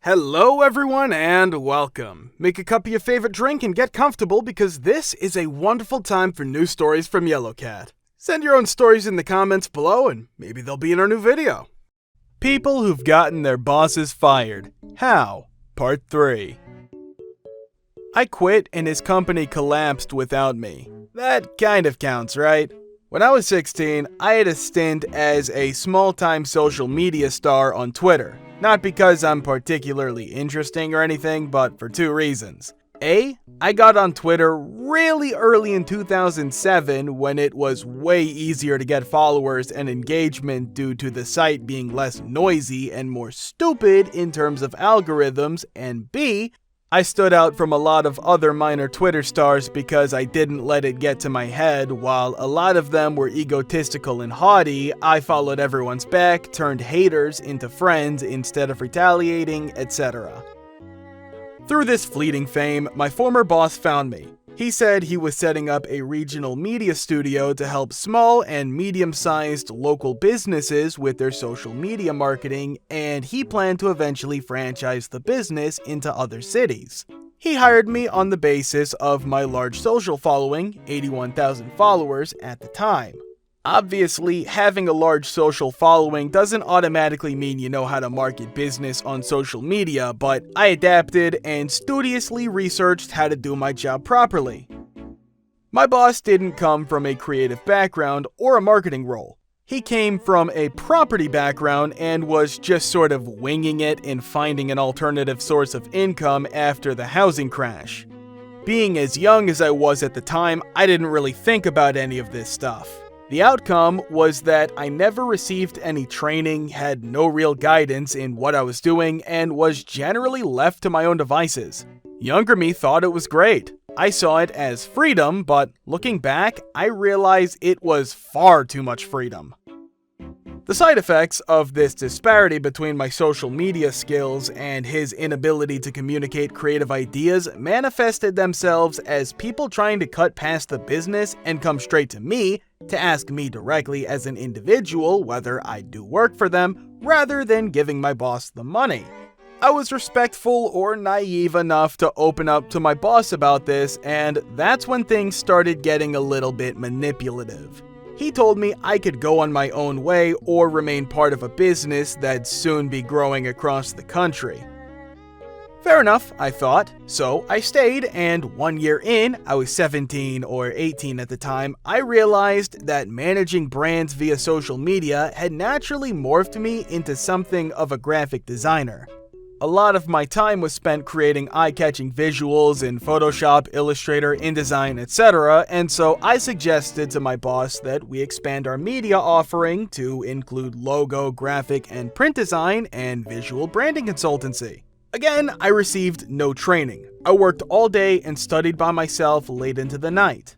Hello everyone and welcome. Make a cup of your favorite drink and get comfortable because this is a wonderful time for new stories from Yellow Cat. Send your own stories in the comments below and maybe they'll be in our new video. People who've gotten their bosses fired. How? Part 3. I quit and his company collapsed without me. That kind of counts, right? When I was 16, I had a stint as a small-time social media star on Twitter. Not because I'm particularly interesting or anything, but for two reasons. A, I got on Twitter really early in 2007 when it was way easier to get followers and engagement due to the site being less noisy and more stupid in terms of algorithms, and B, I stood out from a lot of other minor Twitter stars because I didn't let it get to my head. While a lot of them were egotistical and haughty, I followed everyone's back, turned haters into friends instead of retaliating, etc. Through this fleeting fame, my former boss found me. He said he was setting up a regional media studio to help small and medium-sized local businesses with their social media marketing, and he planned to eventually franchise the business into other cities. He hired me on the basis of my large social following, 81,000 followers at the time. Obviously, having a large social following doesn't automatically mean you know how to market business on social media, but I adapted and studiously researched how to do my job properly. My boss didn't come from a creative background or a marketing role. He came from a property background and was just sort of winging it and finding an alternative source of income after the housing crash. Being as young as I was at the time, I didn't really think about any of this stuff. The outcome was that I never received any training, had no real guidance in what I was doing, and was generally left to my own devices. Younger me thought it was great. I saw it as freedom, but looking back, I realized it was far too much freedom. The side effects of this disparity between my social media skills and his inability to communicate creative ideas manifested themselves as people trying to cut past the business and come straight to me to ask me directly as an individual whether I'd do work for them rather than giving my boss the money. I was respectful or naive enough to open up to my boss about this, and that's when things started getting a little bit manipulative. He told me I could go on my own way or remain part of a business that'd soon be growing across the country. Fair enough, I thought, so I stayed, and 1 year in, I was 17 or 18 at the time, I realized that managing brands via social media had naturally morphed me into something of a graphic designer. A lot of my time was spent creating eye-catching visuals in Photoshop, Illustrator, InDesign, etc., and so I suggested to my boss that we expand our media offering to include logo, graphic, and print design, and visual branding consultancy. Again, I received no training. I worked all day and studied by myself late into the night.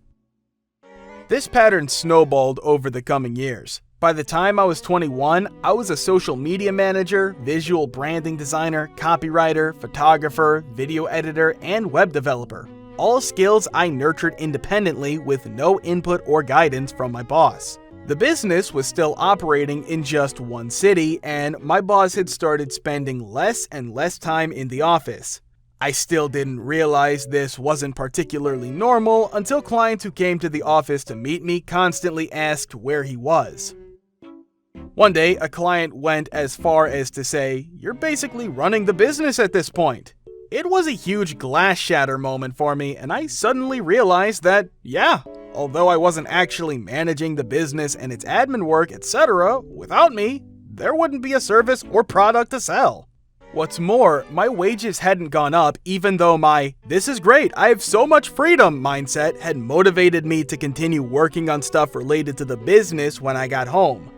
This pattern snowballed over the coming years. By the time I was 21, I was a social media manager, visual branding designer, copywriter, photographer, video editor, and web developer. All skills I nurtured independently with no input or guidance from my boss. The business was still operating in just one city, and my boss had started spending less and less time in the office. I still didn't realize this wasn't particularly normal until clients who came to the office to meet me constantly asked where he was. One day, a client went as far as to say, "You're basically running the business at this point." It was a huge glass shatter moment for me, and I suddenly realized that, yeah, although I wasn't actually managing the business and its admin work, etc., without me, there wouldn't be a service or product to sell. What's more, my wages hadn't gone up even though my "this is great, I have so much freedom" mindset had motivated me to continue working on stuff related to the business when I got home.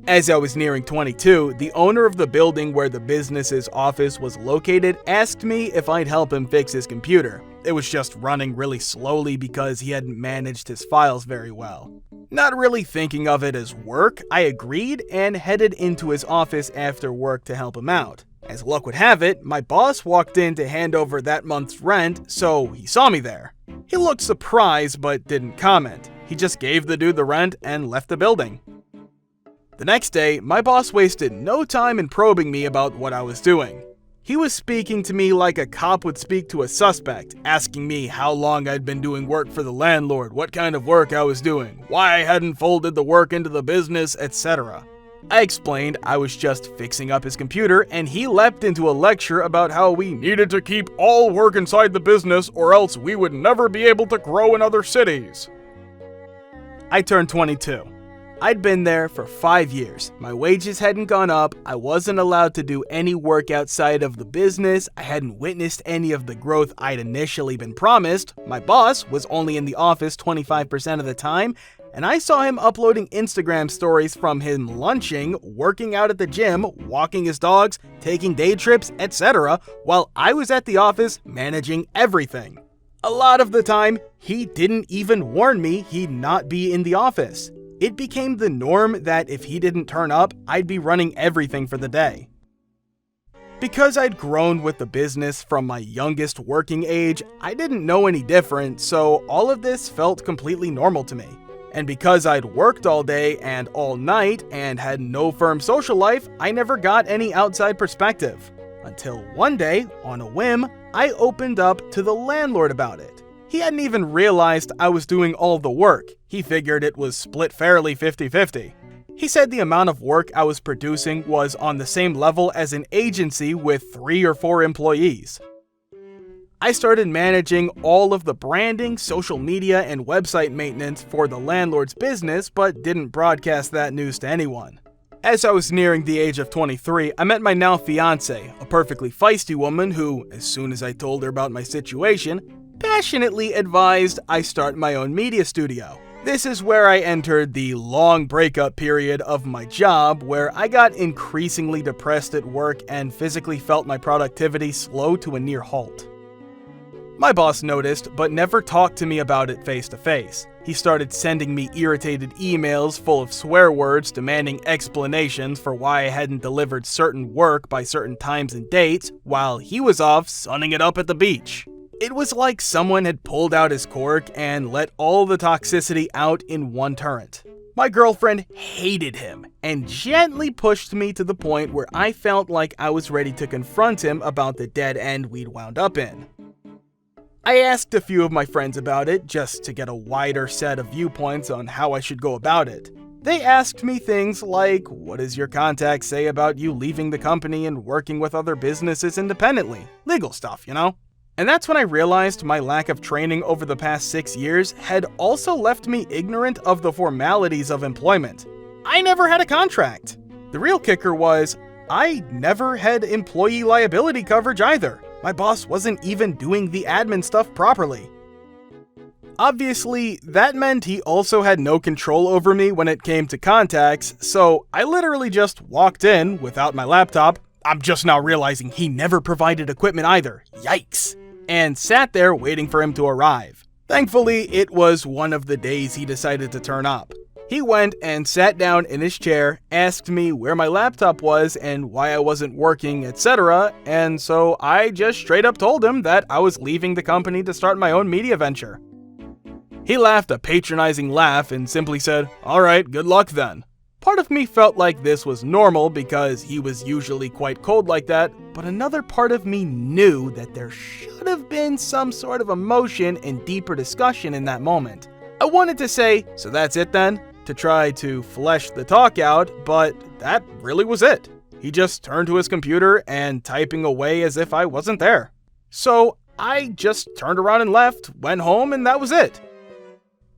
As I was nearing 22, the owner of the building where the business's office was located asked me if I'd help him fix his computer. It was just running really slowly because he hadn't managed his files very well. Not really thinking of it as work, I agreed and headed into his office after work to help him out. As luck would have it, my boss walked in to hand over that month's rent, so he saw me there. He looked surprised but didn't comment. He just gave the dude the rent and left the building. The next day, my boss wasted no time in probing me about what I was doing. He was speaking to me like a cop would speak to a suspect, asking me how long I'd been doing work for the landlord, what kind of work I was doing, why I hadn't folded the work into the business, etc. I explained I was just fixing up his computer, and he leapt into a lecture about how we needed to keep all work inside the business or else we would never be able to grow in other cities. I turned 22. I'd been there for 5 years. My wages hadn't gone up, I wasn't allowed to do any work outside of the business, I hadn't witnessed any of the growth I'd initially been promised, my boss was only in the office 25% of the time, and I saw him uploading Instagram stories from him lunching, working out at the gym, walking his dogs, taking day trips, etc., while I was at the office managing everything. A lot of the time, he didn't even warn me he'd not be in the office. It became the norm that if he didn't turn up, I'd be running everything for the day. Because I'd grown with the business from my youngest working age, I didn't know any different, so all of this felt completely normal to me. And because I'd worked all day and all night and had no firm social life, I never got any outside perspective. Until one day, on a whim, I opened up to the landlord about it. He hadn't even realized I was doing all the work. He figured it was split fairly 50-50. He said the amount of work I was producing was on the same level as an agency with 3 or 4 employees. I started managing all of the branding, social media, and website maintenance for the landlord's business, but didn't broadcast that news to anyone. As I was nearing the age of 23, I met my now fiancée, a perfectly feisty woman who, as soon as I told her about my situation, passionately advised I start my own media studio. This is where I entered the long breakup period of my job, where I got increasingly depressed at work and physically felt my productivity slow to a near halt. My boss noticed, but never talked to me about it face to face. He started sending me irritated emails full of swear words demanding explanations for why I hadn't delivered certain work by certain times and dates, while he was off sunning it up at the beach. It was like someone had pulled out his cork and let all the toxicity out in one torrent. My girlfriend hated him and gently pushed me to the point where I felt like I was ready to confront him about the dead end we'd wound up in. I asked a few of my friends about it just to get a wider set of viewpoints on how I should go about it. They asked me things like, what does your contact say about you leaving the company and working with other businesses independently? Legal stuff, you know? And that's when I realized my lack of training over the past 6 years had also left me ignorant of the formalities of employment. I never had a contract. The real kicker was, I never had employee liability coverage either. My boss wasn't even doing the admin stuff properly. Obviously, that meant he also had no control over me when it came to contacts, so I literally just walked in without my laptop. I'm just now realizing he never provided equipment either. Yikes! And sat there waiting for him to arrive. Thankfully, it was one of the days he decided to turn up. He went and sat down in his chair, asked me where my laptop was and why I wasn't working, etc., and so I just straight up told him that I was leaving the company to start my own media venture. He laughed a patronizing laugh and simply said, "Alright, good luck then." Part of me felt like this was normal because he was usually quite cold like that, but another part of me knew that there should have been some sort of emotion and deeper discussion in that moment. I wanted to say, "So that's it then?" to try to flesh the talk out, but that really was it. He just turned to his computer and typing away as if I wasn't there. So I just turned around and left, went home, and that was it.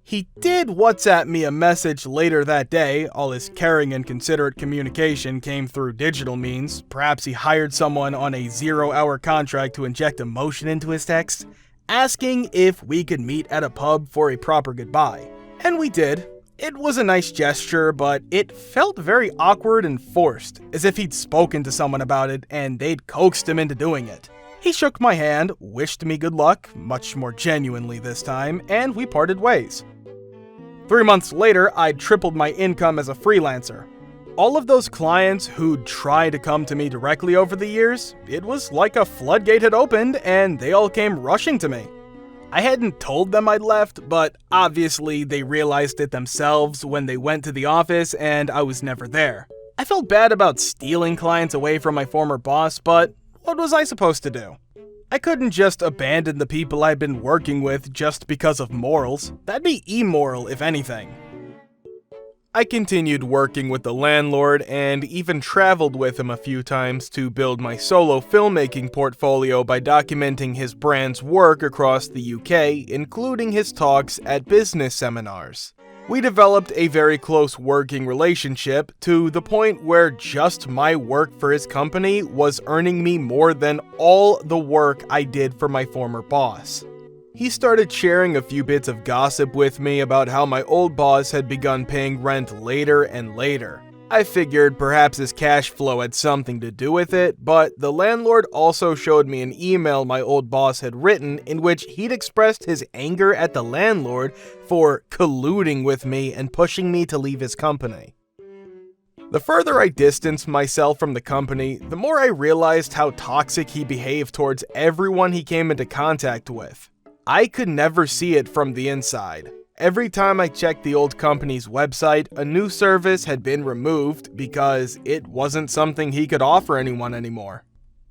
He did WhatsApp me a message later that day. All his caring and considerate communication came through digital means. Perhaps he hired someone on a 0-hour contract to inject emotion into his text, asking if we could meet at a pub for a proper goodbye. And we did. It was a nice gesture, but it felt very awkward and forced, as if he'd spoken to someone about it and they'd coaxed him into doing it. He shook my hand, wished me good luck, much more genuinely this time, and we parted ways. 3 months later, I'd tripled my income as a freelancer. All of those clients who'd tried to come to me directly over the years, it was like a floodgate had opened and they all came rushing to me. I hadn't told them I'd left, but obviously they realized it themselves when they went to the office and I was never there. I felt bad about stealing clients away from my former boss, but What was I supposed to do? I couldn't just abandon the people I'd been working with just because of morals. That'd be immoral, if anything. I continued working with the landlord and even traveled with him a few times to build my solo filmmaking portfolio by documenting his brand's work across the UK, including his talks at business seminars. We developed a very close working relationship to the point where just my work for his company was earning me more than all the work I did for my former boss. He started sharing a few bits of gossip with me about how my old boss had begun paying rent later and later. I figured perhaps his cash flow had something to do with it, but the landlord also showed me an email my old boss had written in which he'd expressed his anger at the landlord for colluding with me and pushing me to leave his company. The further I distanced myself from the company, the more I realized how toxic he behaved towards everyone he came into contact with. I could never see it from the inside. Every time I checked the old company's website, a new service had been removed because it wasn't something he could offer anyone anymore.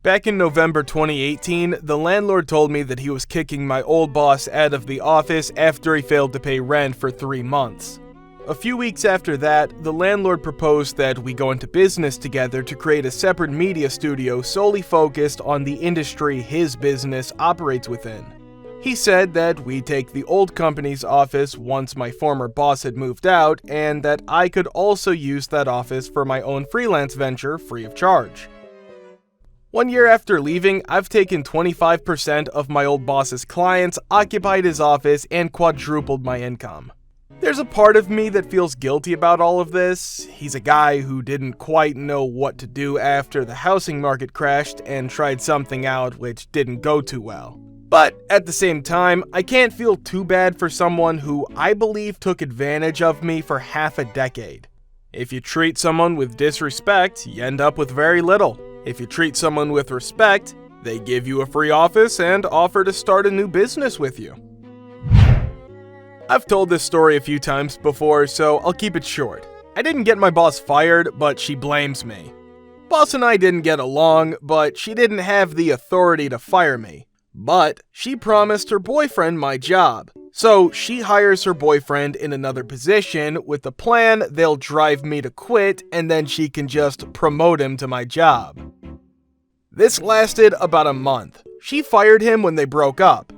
Back in November 2018, the landlord told me that he was kicking my old boss out of the office after he failed to pay rent for 3 months. A few weeks after that, the landlord proposed that we go into business together to create a separate media studio solely focused on the industry his business operates within. He said that we take the old company's office once my former boss had moved out, and that I could also use that office for my own freelance venture free of charge. 1 year after leaving, I've taken 25% of my old boss's clients, occupied his office, and quadrupled my income. There's a part of me that feels guilty about all of this. He's a guy who didn't quite know what to do after the housing market crashed and tried something out which didn't go too well. But at the same time, I can't feel too bad for someone who I believe took advantage of me for half a decade. If you treat someone with disrespect, you end up with very little. If you treat someone with respect, they give you a free office and offer to start a new business with you. I've told this story a few times before, so I'll keep it short. I didn't get my boss fired, but she blames me. Boss and I didn't get along, but she didn't have the authority to fire me. But she promised her boyfriend my job. So she hires her boyfriend in another position with the plan they'll drive me to quit and then she can just promote him to my job. This lasted about a month. She fired him when they broke up.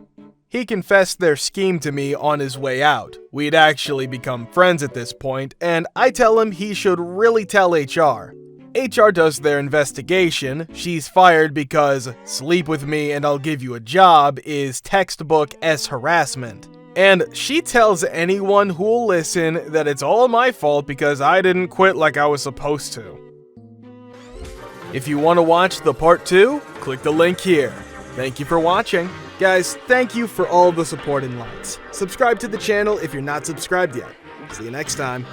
He confessed their scheme to me on his way out. We'd actually become friends at this point, and I tell him he should really tell HR. HR does their investigation. She's fired because sleep with me and I'll give you a job is textbook harassment. And she tells anyone who'll listen that it's all my fault because I didn't quit like I was supposed to. If you want to watch the part 2, click the link here. Thank you for watching. Guys, thank you for all the support and likes. Subscribe to the channel if you're not subscribed yet. See you next time.